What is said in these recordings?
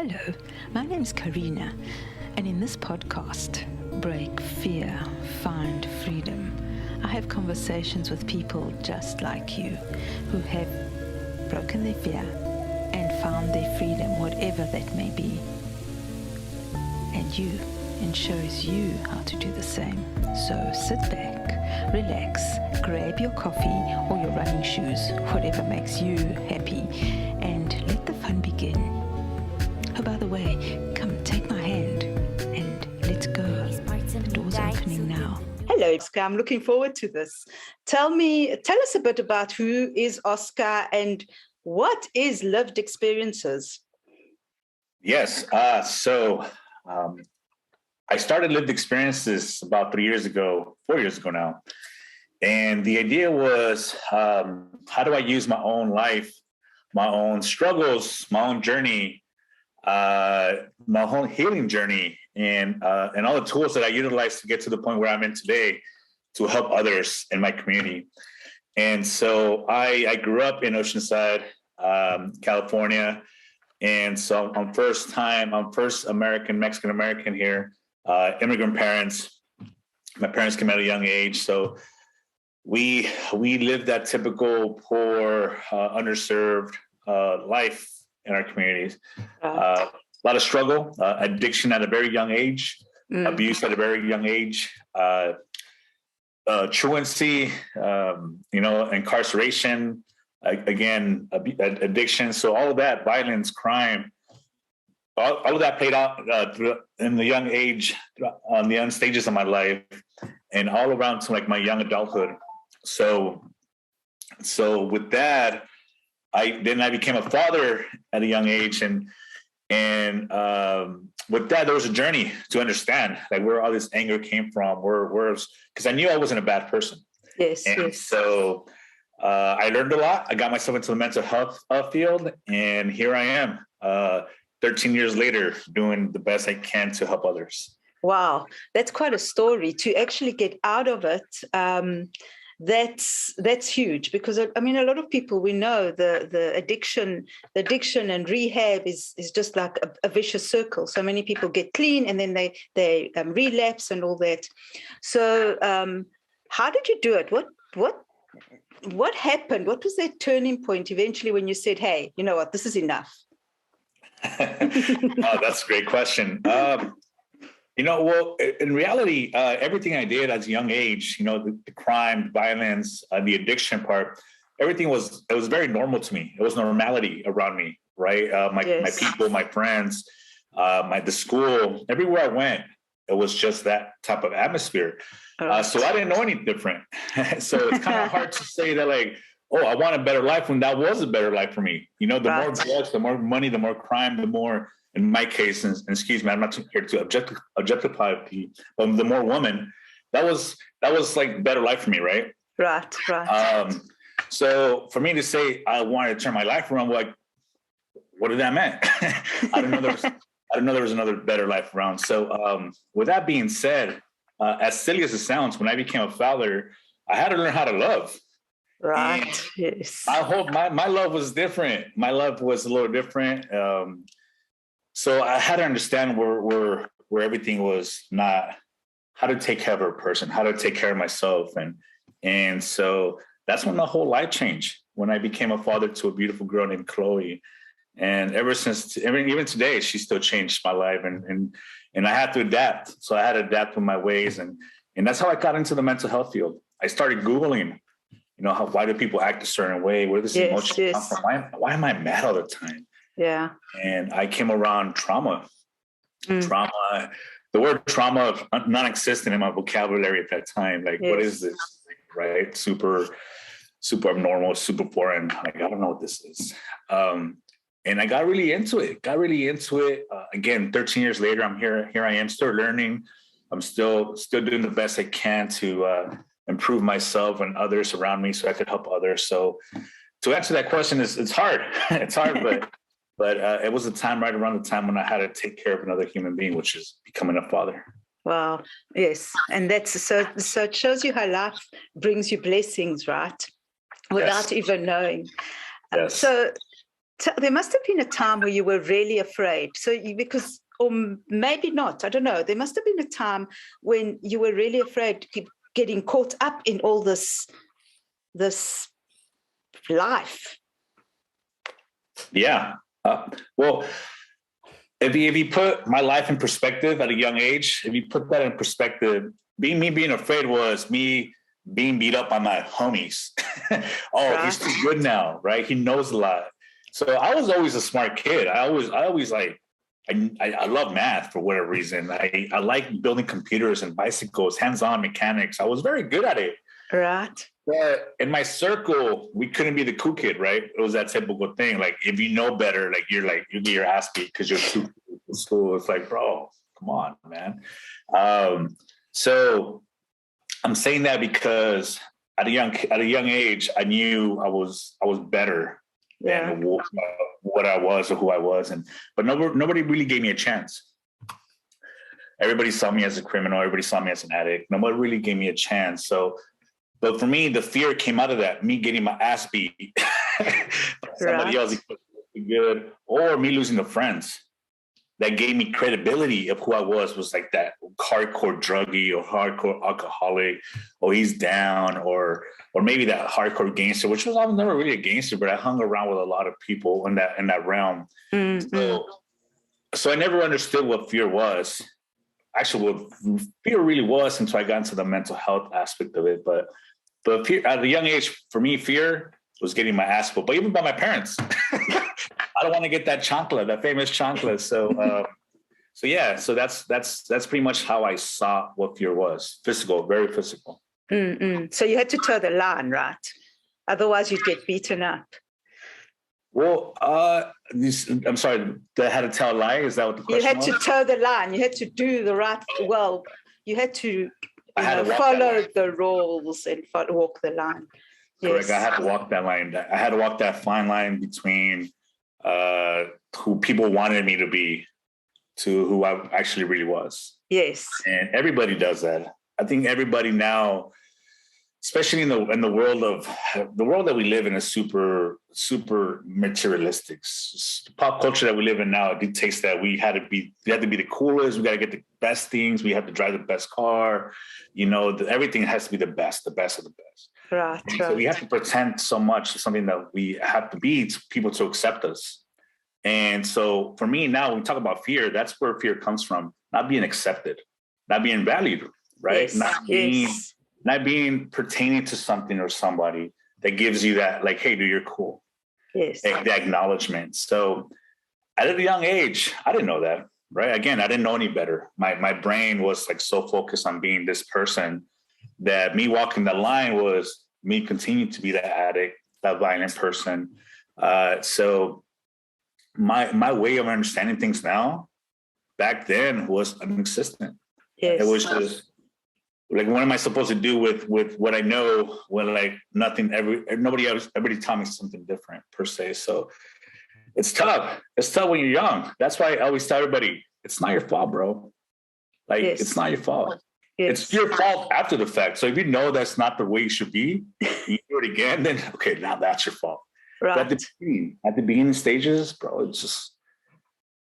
Hello, my name is Carina, and in this podcast, Break Fear, Find Freedom, I have conversations with people just like you who have broken their fear and found their freedom, whatever that may be. And shows you how to do the same. So sit back, relax, grab your coffee or your running shoes, whatever makes you happy, and let the fun begin. Oh, by the way, come take my hand and let's go. The door's opening now. Hello, Oscar. I'm looking forward to this. Tell us a bit about who is Oscar and what is lived experiences? Yes. I started lived experiences about 4 years ago now. And the idea was, how do I use my own life, my own struggles, my own journey, my whole healing journey, and all the tools that I utilize to get to the point where I'm in today to help others in my community. And so I grew up in Oceanside, California. And so I'm first Mexican American here, immigrant parents. My parents came at a young age. So we lived that typical poor, underserved life in our communities. A lot of struggle, addiction at a very young age, abuse at a very young age, truancy, incarceration, again, addiction. So all of that, violence, crime, all of that played out in the young age, on the young stages of my life, and all around to like my young adulthood. So with that, I became a father at a young age, and with that, there was a journey to understand like where all this anger came from, because I knew I wasn't a bad person. Yes. So I learned a lot. I got myself into the mental health field, and here I am, 13 years later, doing the best I can to help others. Wow, that's quite a story to actually get out of it. That's huge, because I mean, a lot of people, we know the addiction and rehab is just like a vicious circle. So many people get clean and then they relapse and all that. So how did you do it? What happened? What was that turning point eventually when you said, hey, you know what, this is enough? Oh, that's a great question. Well, in reality, everything I did as a young age, the crime, the violence, the addiction part, it was very normal to me. It was normality around me, right? My people, my friends, the school, everywhere I went, it was just that type of atmosphere. So I didn't know any different. So it's kind of hard to say that like, oh, I want a better life when that was a better life for me. The more drugs, the more money, the more crime, the more, in my case, and excuse me, I'm not here to objectify people, but the more women, that was like better life for me, right? Right. So for me to say I wanted to turn my life around, like, what did that mean? I didn't know there was another better life around. So with that being said, as silly as it sounds, when I became a father, I had to learn how to love. Right. And yes. My love was different. My love was a little different. So I had to understand where everything was, not how to take care of a person, how to take care of myself. And so that's when the whole life changed, when I became a father to a beautiful girl named Chloe. And ever since, even today, she still changed my life, and I had to adapt. So I had to adapt with my ways. And that's how I got into the mental health field. I started Googling, why do people act a certain way? Where does emotion come from? Why am I mad all the time? Yeah. And I came around trauma. Trauma. The word trauma non-existent in my vocabulary at that time. Like, what is this? Right? Super abnormal, super foreign. Like, I don't know what this is. And I got really into it. Again, 13 years later, I'm here. Here I am, still learning. I'm still doing the best I can to improve myself and others around me, so I could help others. So, to answer that question, it's hard. It's hard, but it was a time right around the time when I had to take care of another human being, which is becoming a father. Wow. Yes, and that's so. It shows you how life brings you blessings, right? Without even knowing. Yes. So there must have been a time where you were really afraid. Or maybe not, I don't know. There must have been a time when you were really afraid to keep getting caught up in all this life. Yeah. Well, if you put my life in perspective at a young age, if you put that in perspective, being afraid was me being beat up by my homies. Right. He's too good now, right? He knows a lot. So I was always a smart kid. I always like, I love math for whatever reason. I like building computers and bicycles, hands-on mechanics. I was very good at it. Right. But in my circle, we couldn't be the cool kid, right? It was that typical thing. Like, if you know better, you get your ass beat because you're too cool in school. It's like, bro, come on, man. So I'm saying that because at a young age, I knew I was better than what I was or who I was, but nobody really gave me a chance. Everybody saw me as a criminal. Everybody saw me as an addict. Nobody really gave me a chance. So, but for me, the fear came out of that, me getting my ass beat by somebody else good, or me losing the friends that gave me credibility of who I was like that hardcore druggie or hardcore alcoholic, or he's down, or maybe that hardcore gangster, which I was never really a gangster, but I hung around with a lot of people in that realm. Mm-hmm. So I never understood what fear was. Actually, what fear really was until I got into the mental health aspect of it. But fear, at a young age, for me, fear was getting my ass whooped, but even by my parents. I don't want to get that chancla, that famous chancla. So that's pretty much how I saw what fear was. Physical, very physical. Mm-mm. So you had to toe the line, right? Otherwise you'd get beaten up. Well, I'm sorry, I had to tell a lie? Is that what the question was? You had to toe the line. You had to do the right, well, you had to follow the rules and walk the line. Correct. Yes. I had to walk that line. I had to walk that fine line between who people wanted me to be to who I actually really was. Yes. And everybody does that. I think everybody now, especially in the world that we live in, is super, super materialistic. The pop culture that we live in now dictates that we had to be the coolest. We got to get the best things. We have to drive the best car. Everything has to be the best of the best. Right. So we have to pretend so much of something that we have to be to people to accept us. And so for me now, when we talk about fear, that's where fear comes from. Not being accepted, not being valued, right? Yes. Not being pertaining to something or somebody that gives you that, like, hey, dude, you're cool. Yes. The acknowledgement. So at a young age, I didn't know that, right? Again, I didn't know any better. My brain was like so focused on being this person that me walking the line was me continuing to be that addict, that violent person. So my way of understanding things now, back then, was non-existent. Yes. It was just like, what am I supposed to do with what I know when like nothing, everybody taught me something different per se. So it's tough. It's tough when you're young. That's why I always tell everybody, it's not your fault, bro. Like, It's not your fault. Yes. It's your fault after the fact. So if you know that's not the way you should be, you do it again, then okay, now that's your fault. Right. But at the beginning stages, bro, it's just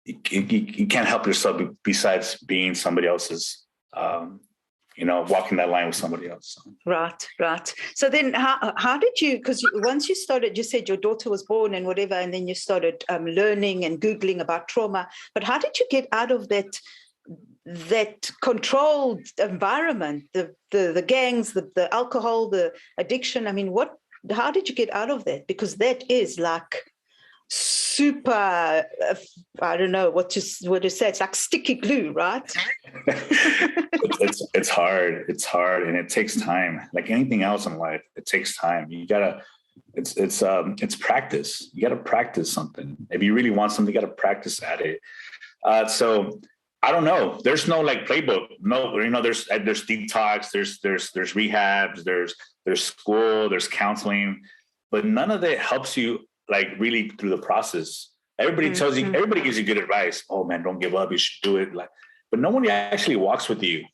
you can't help yourself besides being somebody else's, walking that line with somebody else. So. Right. So then how did you, because once you started, you said your daughter was born and whatever, and then you started learning and Googling about trauma, but how did you get out of that controlled environment, the gangs, the alcohol, the addiction? I mean, how did you get out of that? Because that is like super, I don't know what to say. It's like sticky glue, right? It's hard. It's hard, and it takes time. Like anything else in life, it takes time. You gotta. It's practice. You gotta practice something. If you really want something, you gotta practice at it. So I don't know. There's no like playbook. No, there's detox. There's rehabs. There's school. There's counseling, but none of it helps you like really through the process. Everybody tells you, everybody gives you good advice. Oh man, don't give up. You should do it. Like, but no one actually walks with you.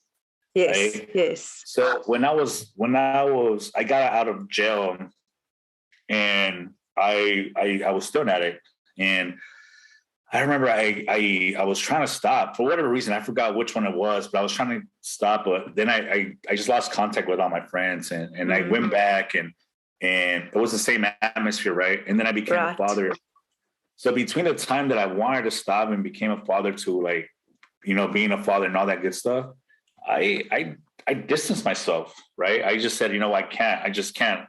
Yes. Right? Yes. So I got out of jail, and I was still an addict, And I remember I was trying to stop for whatever reason. I forgot which one it was, but I was trying to stop. But then I just lost contact with all my friends, and I went back, and it was the same atmosphere, right? And then I became a father. So between the time that I wanted to stop and became a father to, like, being a father and all that good stuff, I distanced myself, right? I just said, I just can't.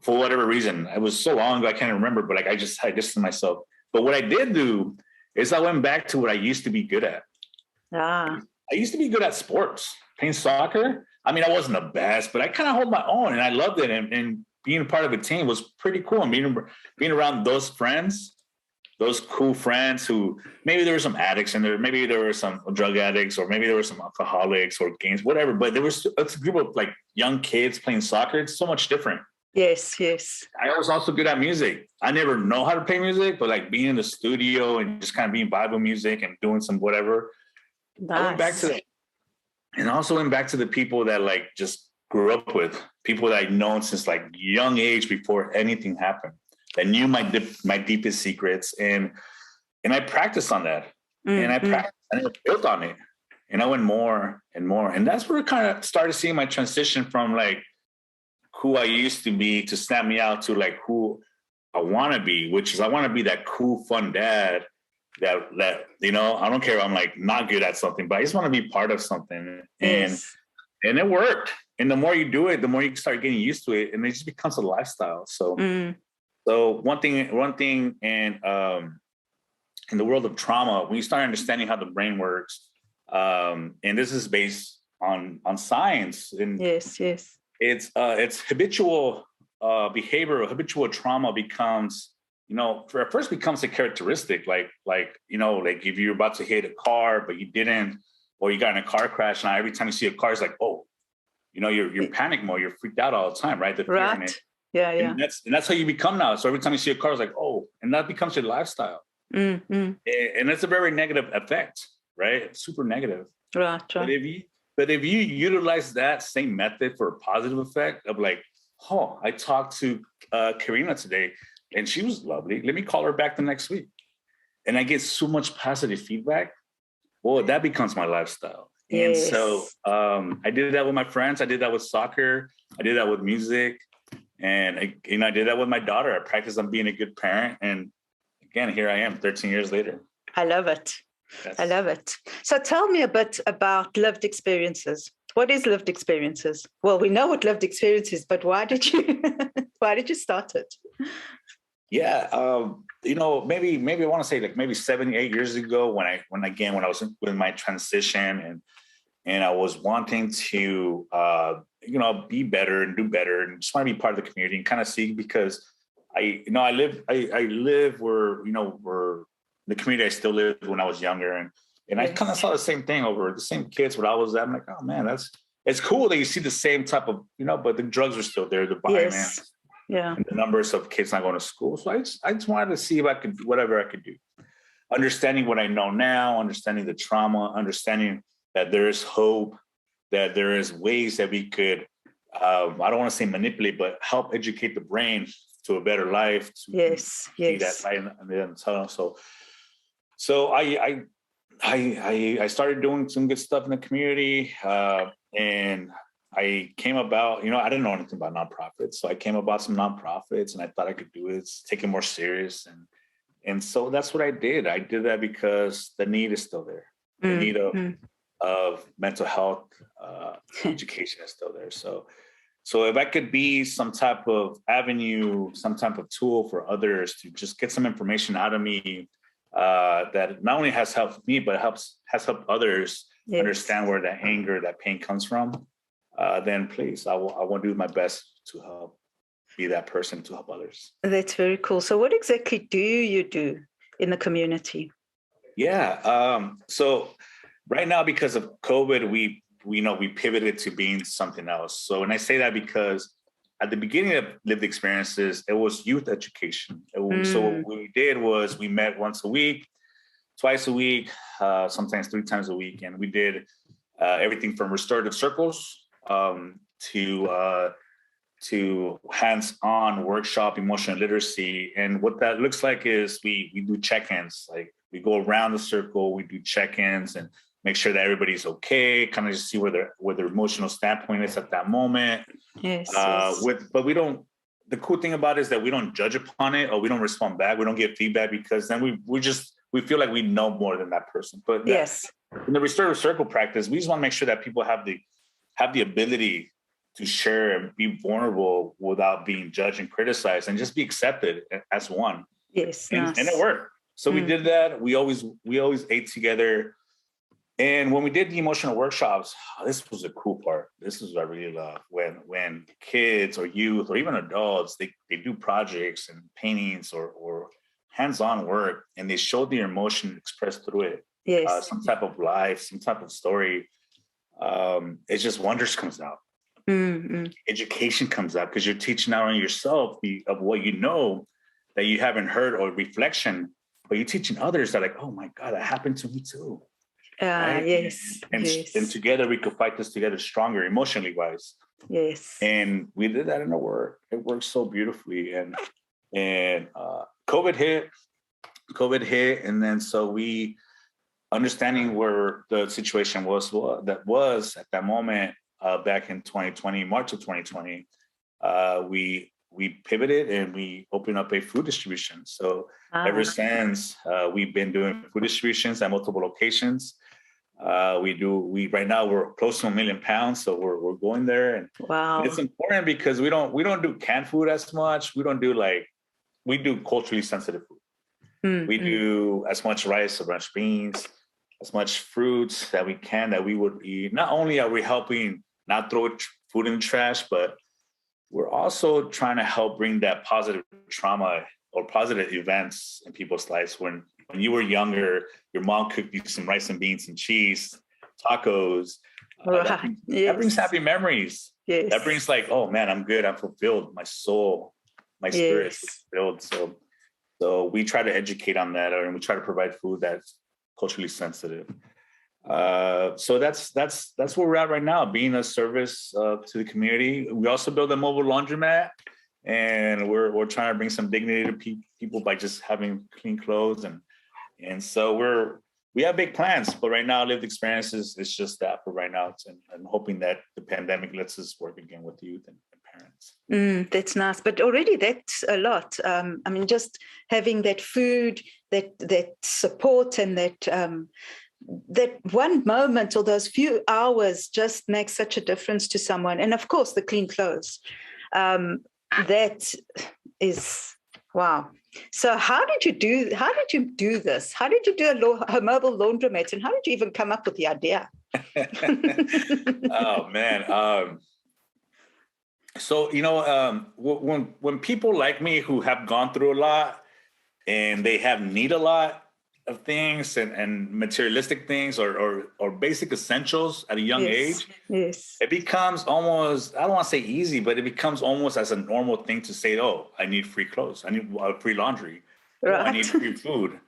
For whatever reason, it was so long ago, I can't remember, but like I distanced myself. But what I did do is I went back to what I used to be good at. I used to be good at sports, playing soccer. I mean, I wasn't the best, but I kind of hold my own, and I loved it. And being a part of a team was pretty cool. And being around those friends, those cool friends who maybe there were some addicts in there, maybe there were some drug addicts, or maybe there were some alcoholics or games, whatever. But it's a group of like young kids playing soccer. It's so much different. Yes. I was also good at music. I never know how to play music, but like being in the studio and just kind of being Bible music and doing some whatever. Nice. I went back to that. And also went back to the people that like just grew up with, people that I'd known since like young age before anything happened, that knew my deepest secrets. And I practiced on that. And I practiced and I built on it. And I went more and more. And that's where I kind of started seeing my transition from like who I used to be to snap me out to like who I want to be, which is I want to be that cool, fun dad that I don't care if I'm like not good at something, but I just want to be part of something. And it worked. And the more you do it, the more you start getting used to it, and it just becomes a lifestyle. So one thing and in the world of trauma, when you start understanding how the brain works, and this is based on science, and it's habitual behavior, habitual trauma becomes, first becomes a characteristic, like if you're about to hit a car, but you didn't, or you got in a car crash. Now every time you see a car, it's like, oh, you're panic mode, you're freaked out all the time, right? The fear in it. Yeah. And that's how you become now. So every time you see a car, it's like, oh, and that becomes your lifestyle. And it's a very negative effect, right? It's super negative. Right. But if you utilize that same method for a positive effect of like, oh, I talked to Carina today and she was lovely. Let me call her back the next week. And I get so much positive feedback. Well, that becomes my lifestyle. And so I did that with my friends. I did that with soccer. I did that with music. And I did that with my daughter. I practiced on being a good parent. And again, here I am 13 years later. I love it. I love it. So tell me a bit about lived experiences. What is lived experiences? Well, we know what lived experience is, but why did you start it? Yeah. Maybe I want to say like maybe 7, 8 years ago when I was with my transition and I was wanting to, be better and do better and just want to be part of the community and kind of see, because I live where the community I still lived when I was younger. And I kind of saw the same thing over the same kids where I was at. I'm like, oh man, it's cool that you see the same type of, but the drugs are still there, the violence, and the numbers of kids not going to school. So I just wanted to see if I could do whatever I could do. Understanding what I know now, understanding the trauma, understanding that there is hope, that there is ways that we could, I don't want to say manipulate, but help educate the brain to a better life. See that light in the tunnel. So I started doing some good stuff in the community, and I came about, I didn't know anything about nonprofits. So I came about some nonprofits and I thought I could do it, take it more serious. And so that's what I did. I did that because the need is still there. The need of mental health education is still there. So if I could be some type of avenue, some type of tool for others to just get some information out of me, that not only has helped me, but has helped others understand where that anger, that pain comes from, then please, I will do my best to help be that person to help others. That's very cool. So what exactly do you do in the community? Yeah. So right now, because of COVID, we pivoted to being something else. So when I say that, because at the beginning of lived experiences, it was youth education. So what we did was we met once a week, twice a week, sometimes 3 times a week. And we did everything from restorative circles to to hands-on workshop emotional literacy. And what that looks like is we do check-ins. Like we go around the circle, we do check-ins and make sure that everybody's okay, kind of just see where their emotional standpoint is at that moment. Yes. But we don't, the cool thing about it is that we don't judge upon it or we don't respond back. We don't give feedback because then we feel like we know more than that person. But yes, in the restorative circle practice, we just want to make sure that people have the ability to share and be vulnerable without being judged and criticized and just be accepted as one. Yes. And it worked. So we did that. We always ate together. And when we did the emotional workshops, this was the cool part. This is what I really love. When kids or youth or even adults, they do projects and paintings or hands-on work and they show their emotion expressed through it. Yes. Some type of life, some type of story. It's just wonders comes out. Mm-hmm. Education comes out because you're teaching not only yourself of what you know that you haven't heard or reflection, but you're teaching others that like, oh my God, that happened to me too. Right? Yes. And together we could fight this together stronger emotionally wise. Yes. And we did that in the work. It worked so beautifully. And COVID hit. And then so we understanding where the situation was at that moment, back in 2020, March of 2020, we pivoted and we opened up a food distribution. So ever since, we've been doing food distributions at multiple locations. Right now we're close to 1 million pounds. So we're going there. And wow, it's important because we don't do canned food as much. We do culturally sensitive food. Mm-hmm. We do as much rice, as much beans, as much fruits that we can, that we would eat. Not only are we helping not throw food in the trash, but we're also trying to help bring that positive trauma or positive events in people's lives. When you were younger, your mom cooked you some rice and beans and cheese, tacos. Right. That brings happy memories. Yes. That brings like, oh man, I'm good. I'm fulfilled. My soul, my spirit is fulfilled. So we try to educate on that, and we try to provide food that's culturally sensitive. So that's where we're at right now, being a service to the community. We also build a mobile laundromat, and we're trying to bring some dignity to people by just having clean clothes, and so we have big plans. But right now, lived experiences is just that for right now, and hoping that the pandemic lets us work again with youth and parents. That's nice, but already that's a lot. I mean, just having that food, that support, and that one moment or those few hours just makes such a difference to someone. And of course, the clean clothes. That is wow. So how did you do this? How did you do a mobile laundromat, and how did you even come up with the idea? Oh man. So, when people like me who have gone through a lot and they need a lot of things and materialistic things or basic essentials at a young age, it becomes almost, I don't want to say easy, but it becomes almost as a normal thing to say, oh, I need free clothes. I need free laundry. Right. I need free food,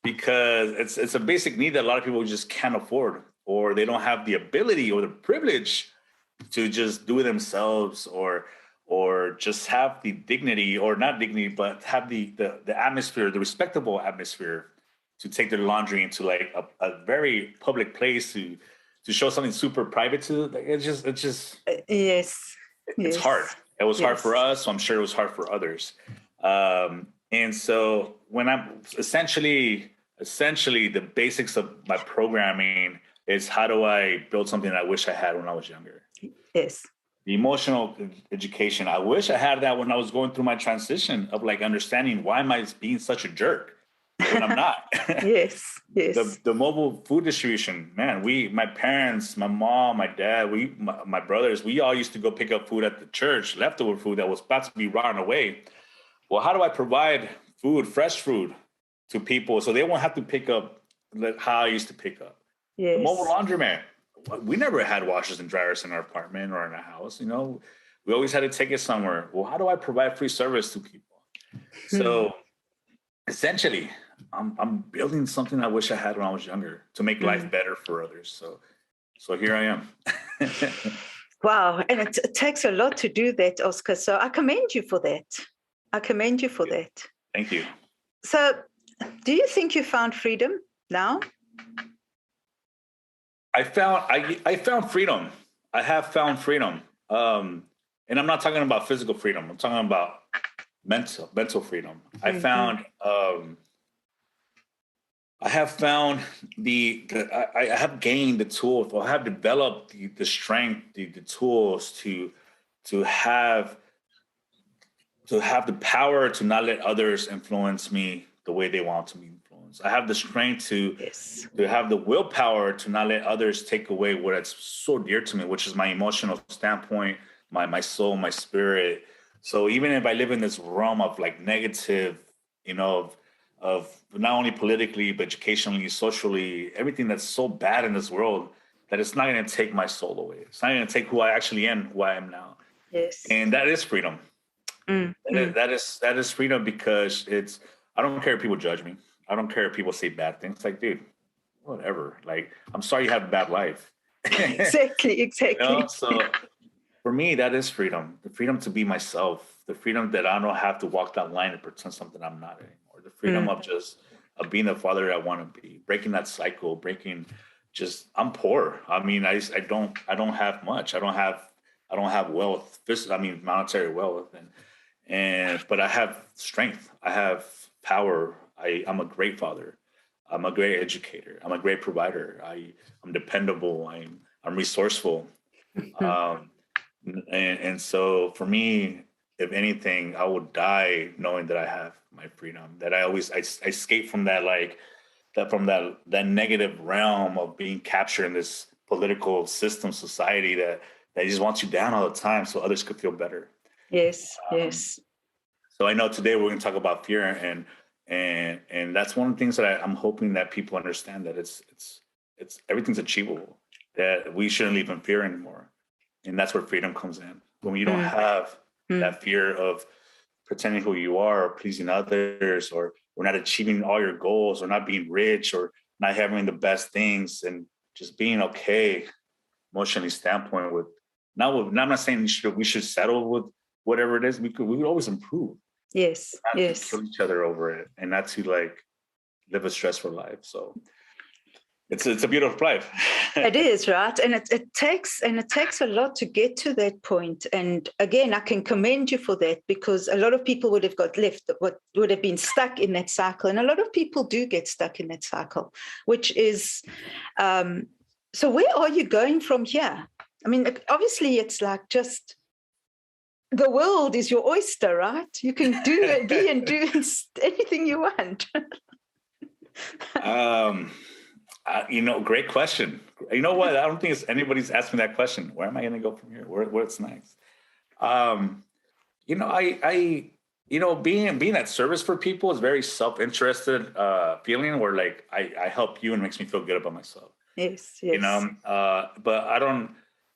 because it's a basic need that a lot of people just can't afford, or they don't have the ability or the privilege to just do it themselves, or just have the dignity, or not dignity, but have the atmosphere, the respectable atmosphere to take their laundry into like a very public place to show something super private to. It's just it's hard. It was hard for us, so I'm sure it was hard for others. And so when I'm essentially the basics of my programming is, how do I build something that I wish I had when I was younger? Yes. The emotional education. I wish I had that when I was going through my transition of like understanding, why am I being such a jerk when I'm not? Yes. The mobile food distribution, man, my parents, my mom, my dad, my brothers, we all used to go pick up food at the church, leftover food that was about to be rotten away. Well, how do I provide food, fresh food, to people so they won't have to pick up how I used to pick up? Yes. The mobile laundromat. We never had washers and dryers in our apartment or in our house. We always had to take it somewhere. Well, how do I provide free service to people? So essentially, I'm building something I wish I had when I was younger to make life better for others. So here I am. Wow. And it takes a lot to do that, Oscar. So I commend you for that. I commend you for that. Thank you. So do you think you found freedom now? I found freedom. I have found freedom. And I'm not talking about physical freedom. I'm talking about mental freedom. I found I have found I have gained the tools, or I have developed the strength, the tools to have the power to not let others influence me the way they want to be influenced. I have the strength to have the willpower to not let others take away what's so dear to me, which is my emotional standpoint, my soul, my spirit. So even if I live in this realm of like negative, of not only politically, but educationally, socially, everything that's so bad in this world, that it's not going to take my soul away. It's not going to take who I actually am, who I am now. Yes. And that is freedom. That is freedom, because I don't care if people judge me. I don't care if people say bad things. Like, dude, whatever. Like, I'm sorry you have a bad life. Exactly. So for me, that is freedom. The freedom to be myself. The freedom that I don't have to walk that line and pretend something I'm not anymore. The freedom of being the father I want to be, breaking that cycle, I'm poor. I mean, I don't have much. I don't have wealth. Monetary wealth, but I have strength. I have power. I'm a great father. I'm a great educator. I'm a great provider. I'm dependable. I'm resourceful. And so for me, if anything, I would die knowing that I have my freedom, that I escape from that, that negative realm of being captured in this political system, society that just wants you down all the time so others could feel better. Yes. So I know today we're going to talk about fear, and that's one of the things that I'm hoping that people understand, that it's everything's achievable, that we shouldn't live in fear anymore. And that's where freedom comes in. When you don't have that fear of pretending who you are, or pleasing others, or not achieving all your goals, or not being rich, or not having the best things, and just being okay emotionally standpoint I'm not saying we should settle with whatever it is. We would always improve. Yes. Not to kill each other over it, and not to live a stressful life. So it's a beautiful life. It is, right? And it takes a lot to get to that point. And again, I can commend you for that, because a lot of people would have would have been stuck in that cycle. And a lot of people do get stuck in that cycle, which is, so where are you going from here? I mean, obviously it's like just the world is your oyster, right? You can be and do anything you want. Great question. You know what? I don't think anybody's asked me that question. Where am I going to go from here? What's next? Being at service for people is very self-interested feeling, where I help you and it makes me feel good about myself. Yes. But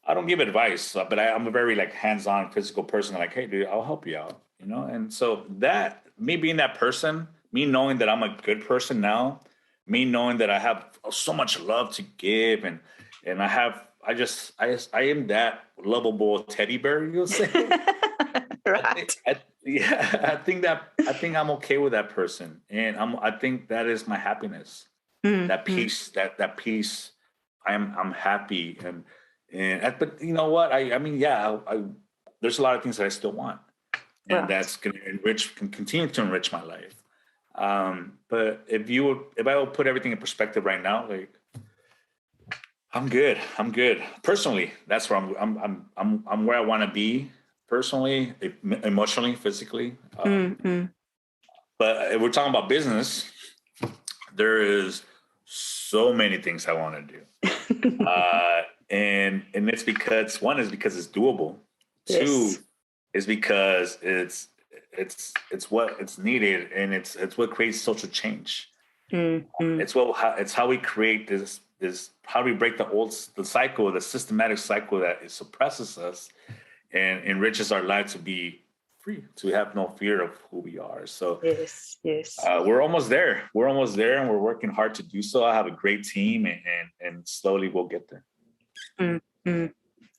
I don't give advice, but I'm a very hands-on physical person. Like, hey, dude, I'll help you out, And so that, me being that person, me knowing that I'm a good person now, me knowing that I have so much love to give, and I am that lovable teddy bear, you'll say. Right. I think I'm okay with that person, and I think that is my happiness. That peace, that peace. I'm happy, but you know what? There's a lot of things that I still want, and that's going to continue to enrich my life. But if I will put everything in perspective right now, I'm good. Personally, that's where I'm where I want to be personally, emotionally, physically. But if we're talking about business, there is so many things I want to do. And it's because it's doable. Yes. 2 is because it's what it's needed, and it's what creates social change. It's how we create this how do we break the cycle, the systematic cycle that suppresses us and enriches our life to be free, to have no fear of who we are. So yes. We're almost there, and we're working hard to do so. I have a great team, and slowly we'll get there.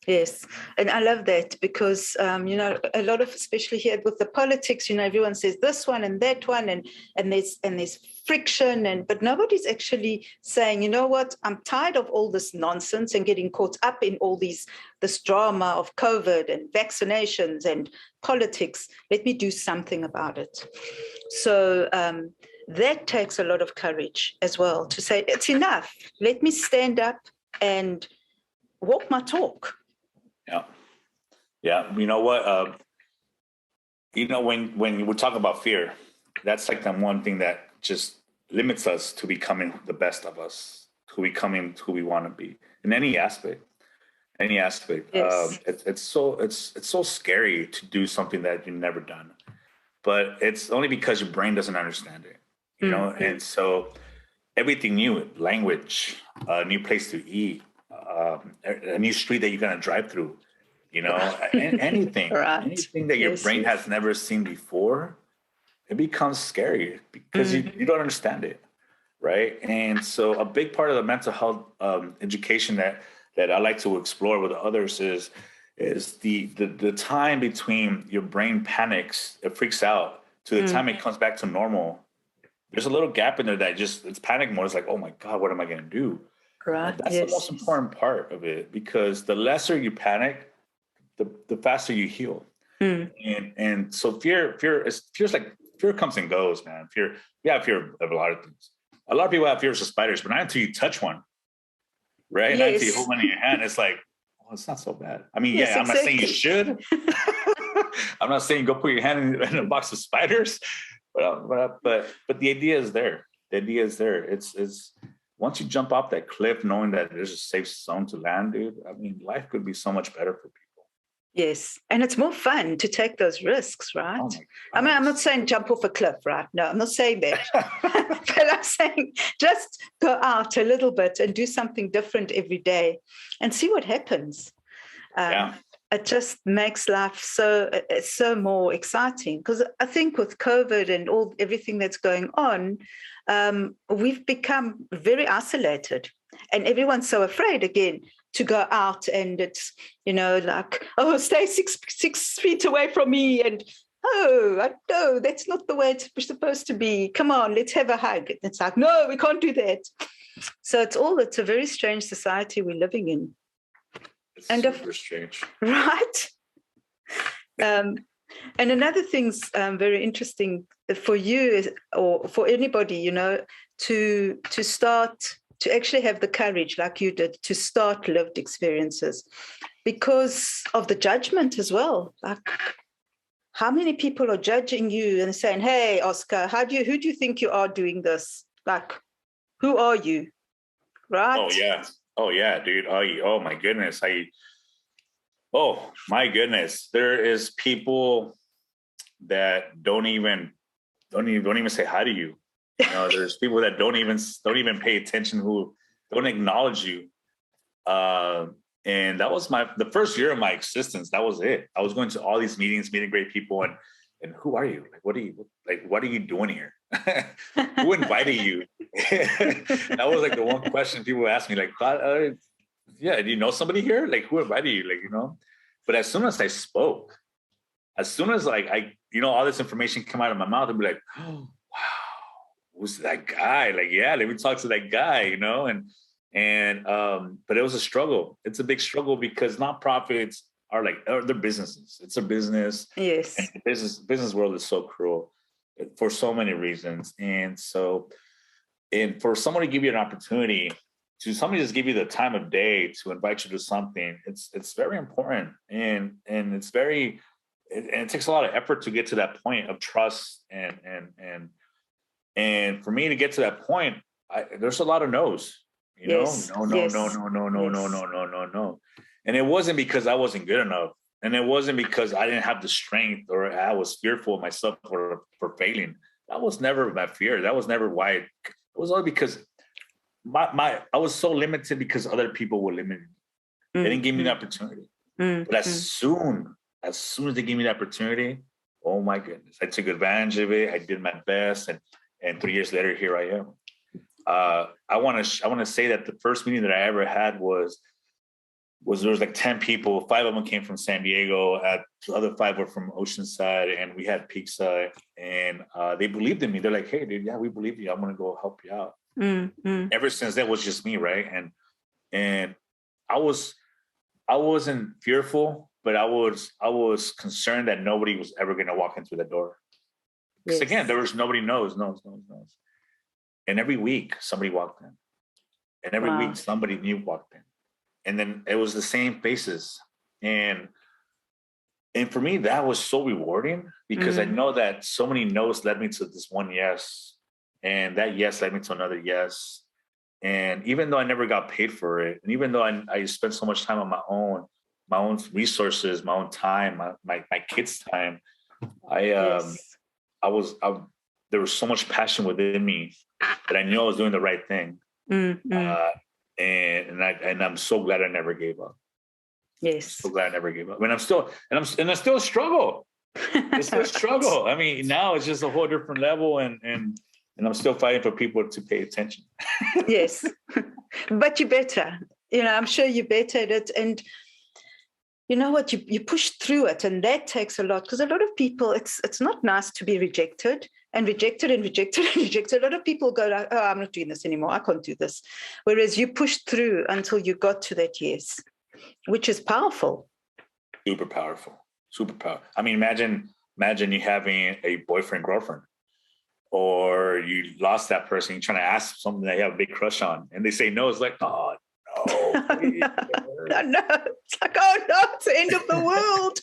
Yes, and I love that because a lot of, especially here with the politics, everyone says this one and that one, and there's friction, but nobody's actually saying, you know what, I'm tired of all this nonsense and getting caught up in all this drama of COVID and vaccinations and politics. Let me do something about it. So that takes a lot of courage as well to say it's enough. Let me stand up and walk my talk. Yeah. Yeah. You know what? When we talk about fear, that's like the one thing that just limits us to becoming the best of us, to becoming who we want to be in any aspect. Yes. It's so scary to do something that you've never done, but it's only because your brain doesn't understand it, Mm-hmm. And so everything new, language, a new place to eat, a new street that you're going to drive through, anything, Right. anything that your Yes, brain yes. has never seen before, it becomes scary because you don't understand it, right? And so a big part of the mental health education that I like to explore with others is the time between your brain panics, it freaks out, to the time it comes back to normal. There's a little gap in there that it's panic mode. It's like, oh my God, what am I going to do? Right. That's the Yes. most important part of it, because the lesser you panic, the faster you heal. And so fear comes and goes, man. Fear of a lot of things. A lot of people have fears of spiders, but not until you touch one, right? Not until you Yes. hold one in your hand. It's like, oh, it's not so bad. I mean, Yes, yeah, I'm not saying you exactly. should. I'm not saying go put your hand in a box of spiders, but the idea is there. The idea is there. It's once you jump off that cliff, knowing that there's a safe zone to land, dude. I mean, life could be so much better for people. Yes. And it's more fun to take those risks, right? Oh my I mean, God. I'm not saying jump off a cliff, right? No, I'm not saying that. But I'm saying just go out a little bit and do something different every day and see what happens. Yeah. It just makes life so more exciting, because I think with COVID and everything that's going on, we've become very isolated, and everyone's so afraid again to go out, and it's like, oh, stay six feet away from me, and oh, no, that's not the way it's supposed to be. Come on, let's have a hug. It's like, no, we can't do that. So it's a very strange society we're living in. It's And super strange. right. And another thing's very interesting for you or for anybody, to start to actually have the courage, like you did, to start lived experiences, because of the judgment as well. Like, how many people are judging you and saying, "Hey, Oscar, who do you think you are doing this? Like, who are you?" Right? Oh yeah, dude. Oh my goodness. Oh my goodness. There is people that don't even say hi to you. There's people that don't even pay attention, who don't acknowledge you. And that was the first year of my existence. That was it. I was going to all these meetings, meeting great people, and who are you? What are you doing here? Who invited you? That was like the one question people asked me, like, yeah, do you know somebody here? Like, who invited you? But as soon as I spoke, as soon as all this information came out of my mouth, I'd be like, oh, wow, who's that guy? Like, yeah, let me talk to that guy, but it was a struggle. It's a big struggle because nonprofits they're businesses. It's a business. Yes. And the business world is so cruel for so many reasons. And for someone to give you an opportunity, to somebody just give you the time of day to invite you to something, it's very important. And it's it takes a lot of effort to get to that point of trust. And for me to get to that point, there's a lot of no's. Yes. No, Yes. no. And it wasn't because I wasn't good enough. And it wasn't because I didn't have the strength or I was fearful of myself for failing. That was never my fear. That was never why. It was only because I was so limited because other people were limited. They didn't give me the opportunity. But as soon as they gave me the opportunity, oh my goodness, I took advantage of it. I did my best. And 3 years later, here I am. I want to say that the first meeting that I ever had was there was like 10 people. 5 of them came from San Diego. The other 5 were from Oceanside, and we had pizza. And they believed in me. They're like, "Hey, dude, yeah, we believe you. I'm gonna go help you out." Ever since that was just me, right? And I wasn't fearful, but I was concerned that nobody was ever gonna walk in through the door. Because again, there was nobody knows. And every week somebody walked in, and every week somebody new walked in. And then it was the same faces. And for me, that was so rewarding because I know that so many no's led me to this one yes. And that yes led me to another yes. And even though I never got paid for it, and even though I spent so much time on my own resources, my own time, my kids' time, there was so much passion within me that I knew I was doing the right thing. And I'm so glad I never gave up. Yes. I'm so glad I never gave up. And I'm still a struggle. It's still a struggle. I mean, now it's just a whole different level, and I'm still fighting for people to pay attention. Yes. But you're better. I'm sure you're better at it. And you know what? You push through it, and that takes a lot, because a lot of people, it's not nice to be rejected. And rejected. A lot of people go like, "Oh, I'm not doing this anymore. I can't do this." Whereas you pushed through until you got to that yes, which is powerful. Super powerful. Super powerful. I mean, imagine you having a boyfriend, girlfriend, or you lost that person. You're trying to ask something that you have a big crush on, and they say no. It's like, oh no. No. It's like, oh no, it's the end of the world.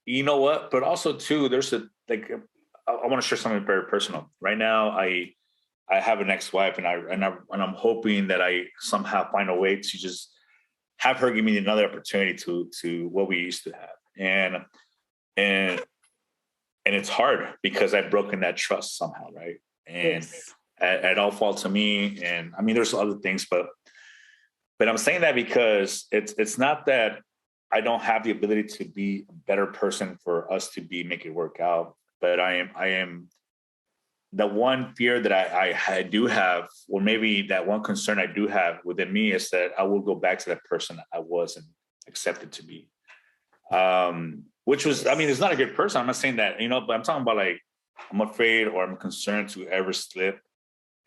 You know what? But also too, there's I want to share something very personal. Right now, I have an ex-wife, and I'm hoping that I somehow find a way to just have her give me another opportunity to what we used to have. And it's hard because I've broken that trust somehow, right? And it all falls to me. And I mean, there's other things, but I'm saying that because it's not that I don't have the ability to be a better person for us to make it work out. But I am the one fear that I do have, or maybe that one concern I do have within me, is that I will go back to that person I wasn't accepted to be. Which was, I mean, it's not a good person. I'm not saying that, but I'm talking about like, I'm afraid or I'm concerned to ever slip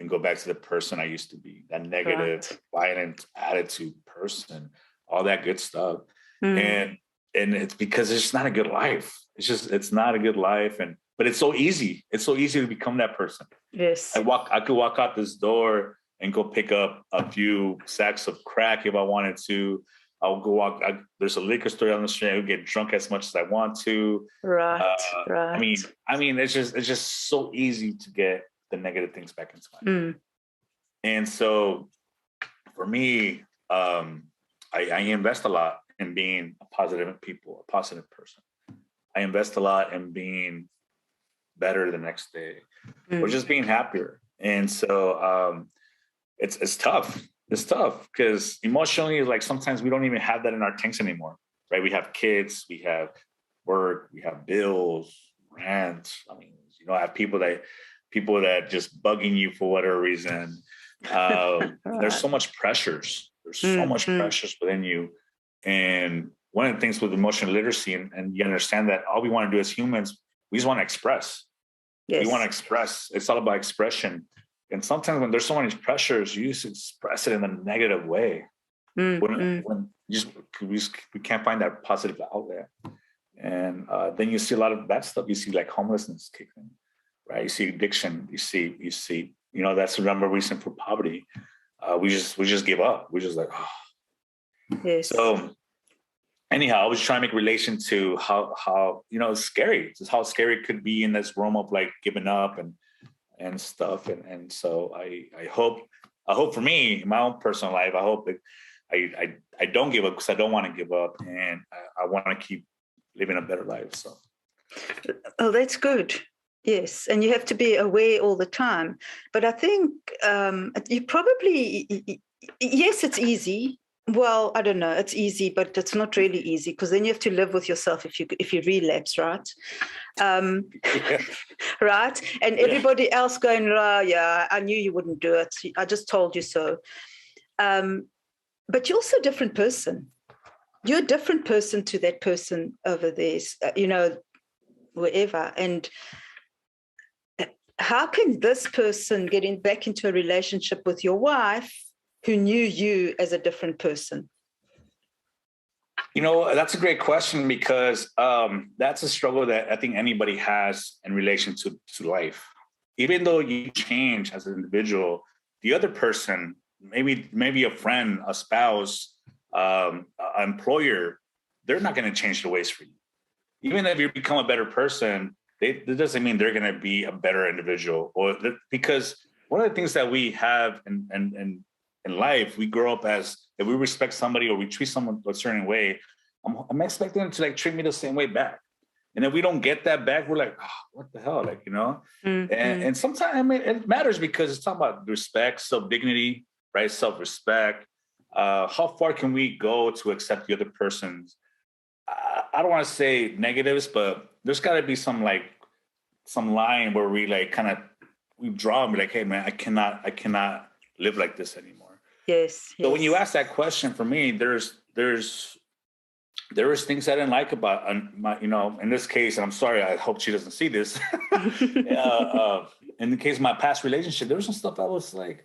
and go back to the person I used to be, that negative, violent attitude person, all that good stuff. And it's because it's not a good life. It's not a good life. But it's so easy. It's so easy to become that person. Yes. I could walk out this door and go pick up a few sacks of crack if I wanted to. I'll go walk. There's a liquor store down the street. I'll get drunk as much as I want to. Right. I mean, it's just so easy to get the negative things back into my life. And so for me, I invest a lot in being a positive person. I invest a lot in being better the next day, or just being happier. And so it's tough. It's tough because emotionally, like sometimes we don't even have that in our tanks anymore, right? We have kids, we have work, we have bills, rent. I mean, I have people that just bugging you for whatever reason. There's so much pressures. There's so much pressures within you. And one of the things with emotional literacy, and you understand that all we want to do as humans, we just want to express. Yes. We want to express. It's all about expression. And sometimes when there's so many pressures, you just express it in a negative way. When we can't find that positive outlet. And then you see a lot of bad stuff. You see like homelessness kick in, right? You see addiction. You see, that's the number reason for poverty. We just give up. We're just like, oh. Yes. So anyhow, I was trying to make relation to how it's scary. Just how scary it could be in this realm of like giving up and stuff. And so I hope for me, in my own personal life, I hope that I don't give up, because I don't want to give up, and I want to keep living a better life. So. Oh, that's good. Yes. And you have to be aware all the time. But I think you probably, yes, it's easy. Well, I don't know. It's easy, but it's not really easy, because then you have to live with yourself if you relapse, right? Right? And everybody else going, oh, yeah, I knew you wouldn't do it. I just told you so. but you're also a different person. You're a different person to that person over there, wherever. And how can this person get back into a relationship with your wife who knew you as a different person? That's a great question, because that's a struggle that I think anybody has in relation to life. Even though you change as an individual, the other person, maybe a friend, a spouse, an employer, they're not going to change the ways for you. Even if you become a better person, it doesn't mean they're going to be a better individual. Because one of the things that we have in life, we grow up as, if we respect somebody or we treat someone a certain way, I'm expecting them to like treat me the same way back. And if we don't get that back, we're like, oh, what the hell? Mm-hmm. And sometimes it matters, because it's talking about respect, self-dignity, right? Self-respect. How far can we go to accept the other person's, I don't want to say negatives, but there's got to be some line where we we draw and be like, hey man, I cannot live like this anymore. Yes. So when you ask that question, for me, there was things I didn't like about in this case, and I'm sorry, I hope she doesn't see this. In the case of my past relationship, there was some stuff I was like,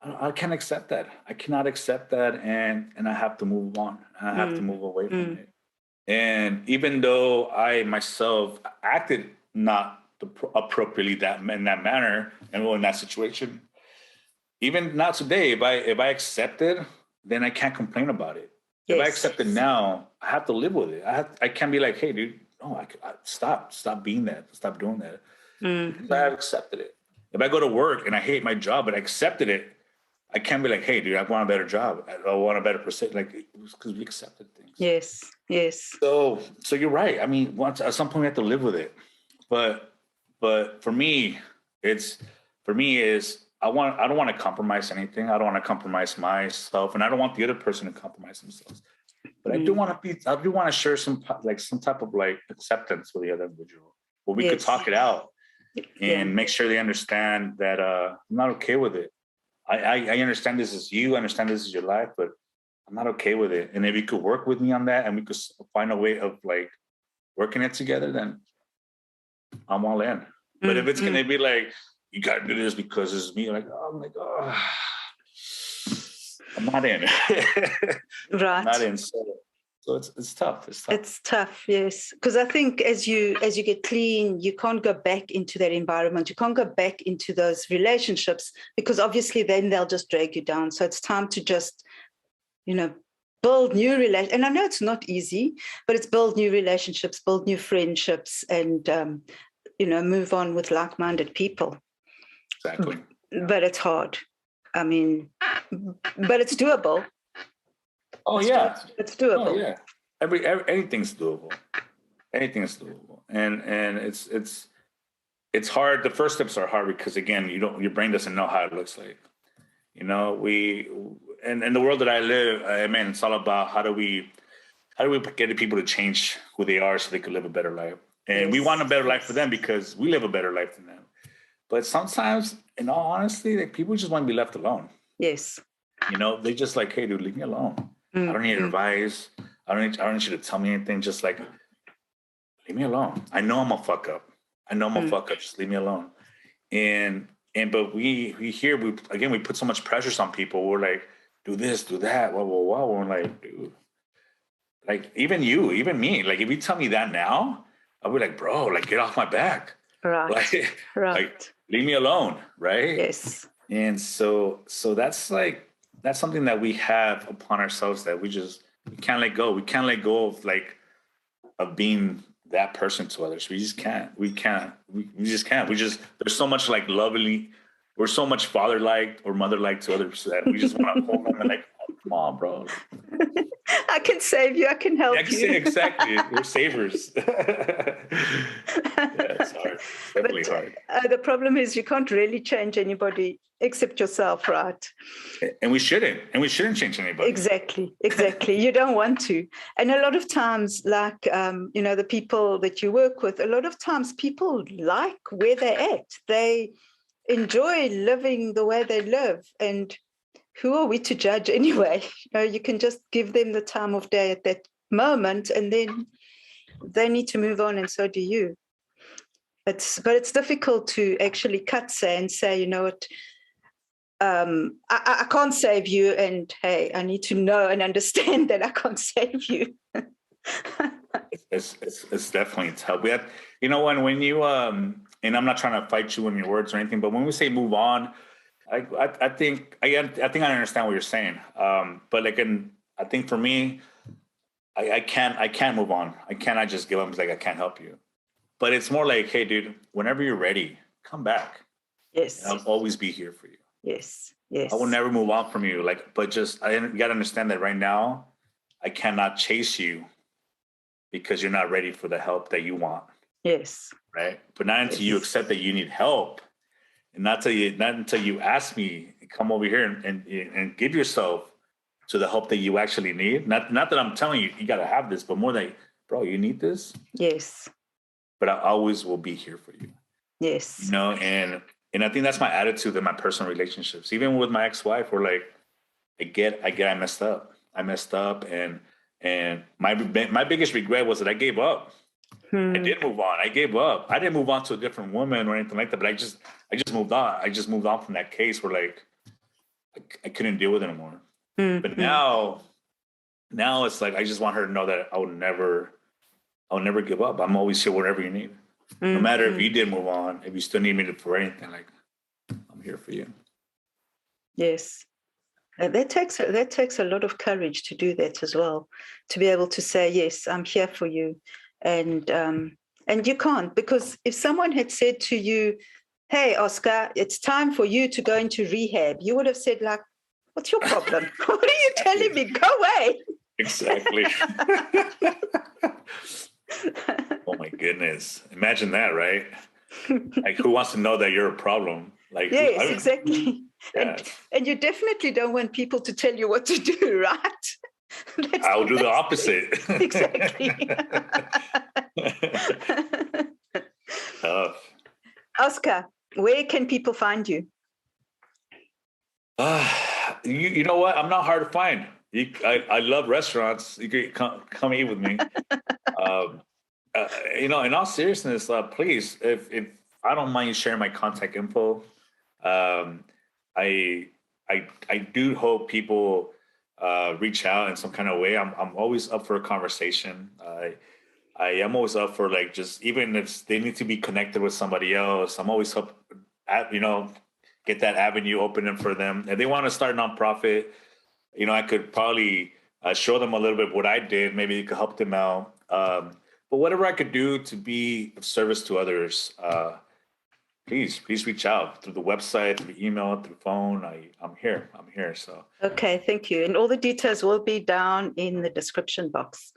I can't accept that. I cannot accept that, and I have to move on. I have to move away from it. And even though I myself acted not appropriately in that manner and in that situation, even now today, if I accept it, then I can't complain about it. Yes. If I accept it now, I have to live with it. I can't be like, hey, dude, no, I stop being that, stop doing that. Because I have accepted it. If I go to work and I hate my job, but I accepted it, I can't be like, hey, dude, I want a better job. I want a better percent. Because we accepted things. Yes. So you're right. I mean, at some point we have to live with it. But for me, I don't want to compromise anything. I don't want to compromise myself, and I don't want the other person to compromise themselves. But I do want to share some type of acceptance with the other individual, where we could talk it out and make sure they understand that I'm not okay with it. I understand this is you, I understand this is your life, but I'm not okay with it. And if you could work with me on that and we could find a way of working it together, then I'm all in. But if it's going to be like, you got to do this because it's me, I'm like, oh, I'm not in. Right. I'm not in. So it's tough. It's tough, yes. Because I think as you get clean, you can't go back into that environment. You can't go back into those relationships, because obviously then they'll just drag you down. So it's time to just, build new relationships. And I know it's not easy, but it's build new relationships, build new friendships, and, move on with like-minded people. Exactly. But it's hard. I mean, but it's doable. Oh, yeah. It's doable. Oh, yeah. Anything's doable. Anything's doable. And it's hard. The first steps are hard because, again, your brain doesn't know how it looks like. In the world that I live, it's all about how do we get the people to change who they are so they could live a better life. And we want a better life for them because we live a better life than them. But sometimes, in all honesty, people just want to be left alone. Yes. They just like, hey, dude, leave me alone. I don't need advice. I don't need you to tell me anything. Just leave me alone. I know I'm a fuck up. Just leave me alone. But we put so much pressure on people. We're like, do this, do that. Whoa. We're like, dude, even me. If you tell me that now, I'll be like, bro, get off my back. Right. Right. Leave me alone. Right. Yes. And so that's something that we have upon ourselves that we can't let go. We can't let go of being that person to others. We just can't. We just can't. There's so much lovely. We're so much father-like or mother-like to others that we just want to hold them and oh, come on, bro. I can save you. I can help you. Exactly. We're savers. It's hard. It's definitely hard. The problem is you can't really change anybody except yourself, right? And we shouldn't. Change anybody. Exactly. You don't want to. And a lot of times, the people that you work with, a lot of times people like where they're at. They enjoy living the way they live. And who are we to judge anyway? You can just give them the time of day at that moment, and then they need to move on, and so do you. But it's difficult to actually cut and say, you know what, I can't save you, and hey, I need to know and understand that I can't save you. It's definitely tough. We have, when you and I'm not trying to fight you in your words or anything, but when we say move on, I think I understand what you're saying. But I think for me, I can't move on. I cannot just give up. It's like I can't help you. But it's more like, hey, dude, whenever you're ready, come back. Yes. And I'll always be here for you. Yes. Yes. I will never move on from you. But just you got to understand that right now, I cannot chase you because you're not ready for the help that you want. Yes. Right. But not until you accept that you need help, and not until you ask me, come over here and give yourself to the help that you actually need. Not that I'm telling you got to have this, but more like, bro, you need this. Yes. But I always will be here for you. Yes. And I think that's my attitude in my personal relationships. Even with my ex-wife, we're like, I messed up. And my biggest regret was that I gave up. I did move on. I gave up. I didn't move on to a different woman or anything like that, but I just moved on. I just moved on from that case where I couldn't deal with it anymore. But now it's like, I just want her to know that I'll never give up. I'm always here wherever you need. No matter if you did move on, if you still need me for anything, I'm here for you. Yes. That takes a lot of courage to do that as well, to be able to say, yes, I'm here for you. And you can't, because if someone had said to you, hey, Oscar, it's time for you to go into rehab, you would have said, what's your problem? What are you telling me? Go away. Exactly. Oh my goodness. Imagine that, right? Who wants to know that you're a problem? Yes, exactly. Yeah. And you definitely don't want people to tell you what to do, right? I'll do the opposite. Exactly. Tough. Oscar, where can people find you? You know what? I'm not hard to find. I love restaurants. You can come eat with me. In all seriousness, please, if I don't mind you sharing my contact info. I do hope people reach out in some kind of way. I'm always up for a conversation. I am always up for just even if they need to be connected with somebody else. I'm always up, get that avenue open for them. If they want to start a nonprofit, I could probably show them a little bit of what I did. Maybe it could help them out. But whatever I could do to be of service to others, please reach out through the website, through email, through phone. I'm here. So okay, thank you. And all the details will be down in the description box.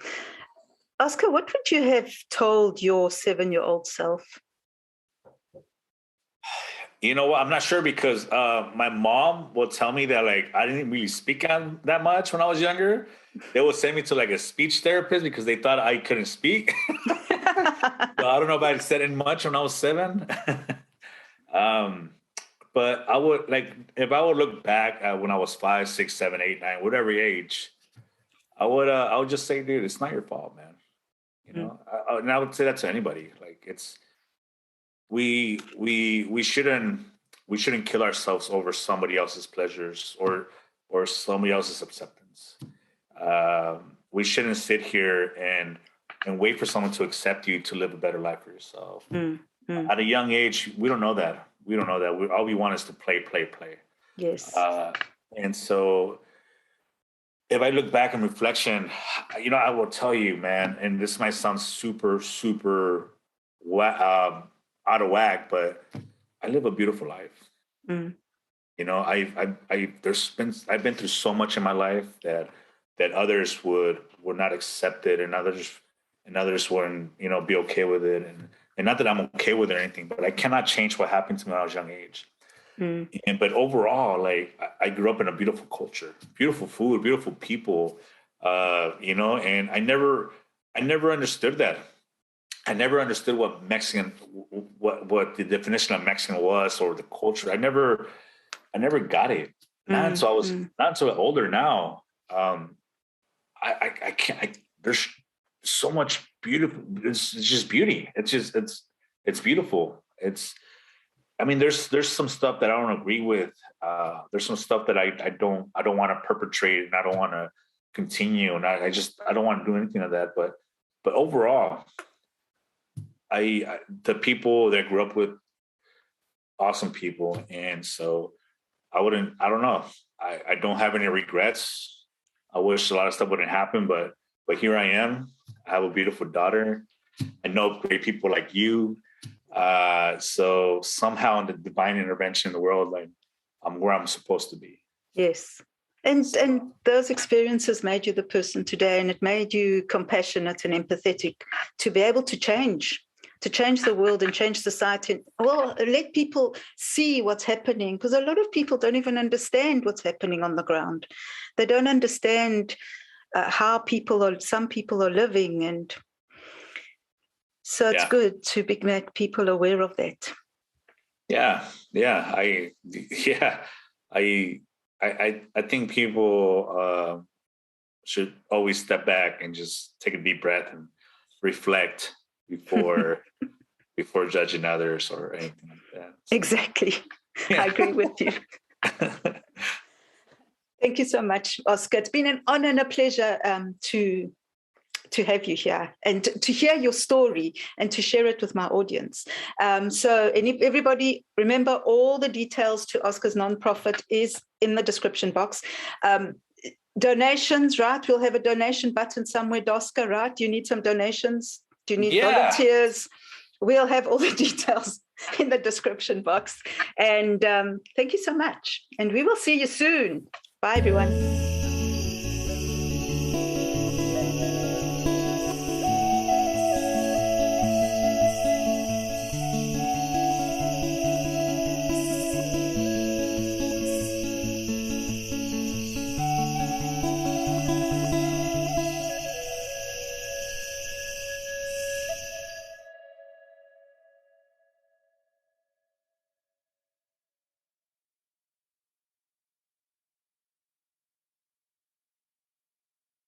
Oscar, what would you have told your 7-year-old self? You know what? I'm not sure because my mom will tell me that I didn't really speak on that much when I was younger. They would send me to a speech therapist because they thought I couldn't speak. So I don't know if I said it much when I was 7. But I would if I would look back at when I was 5, 6, 7, 8, 9, whatever age, I would just say, dude, it's not your fault, man. And I would say that to anybody. We shouldn't kill ourselves over somebody else's pleasures or somebody else's acceptance. We shouldn't sit here and wait for someone to accept you to live a better life for yourself. At a young age, we don't know that. All we want is to play. Yes. And so if I look back in reflection, I will tell you, man, and this might sound super, super out of whack, but I live a beautiful life. I've been through so much in my life that others would not accept it, and others wouldn't, be okay with it. And not that I'm okay with it or anything, but I cannot change what happened to me when I was young age. But overall, I grew up in a beautiful culture, beautiful food, beautiful people, and I never understood that. I never understood what the definition of Mexican was or the culture. I never got it. Not until I was not until older now. I can't. There's so much beautiful. It's just beauty. It's beautiful. There's some stuff that I don't agree with. There's some stuff that I don't want to perpetrate, and I don't want to continue, and I don't want to do anything of that. But overall, the people that I grew up with, awesome people, and so I don't know. I don't have any regrets. I wish a lot of stuff wouldn't happen, but here I am. I have a beautiful daughter. I know great people like you. So somehow in the divine intervention in the world, like I'm where I'm supposed to be. Yes. And those experiences made you the person today, and it made you compassionate and empathetic to be able to change the world and change society. Well, let people see what's happening, because a lot of people don't even understand what's happening on the ground. They don't understand how some people are living, and so it's good to make people aware of that. I think people should always step back and just take a deep breath and reflect before judging others or anything like that. So. Exactly. Yeah. I agree with you. Thank you so much, Oscar. It's been an honor and a pleasure to have you here and to hear your story and to share it with my audience. So everybody, remember, all the details to Oscar's nonprofit is in the description box. Donations, right? We'll have a donation button somewhere, Oscar, right? Do you need some donations? Do you need volunteers? We'll have all the details in the description box. And thank you so much. And we will see you soon. Bye, everyone.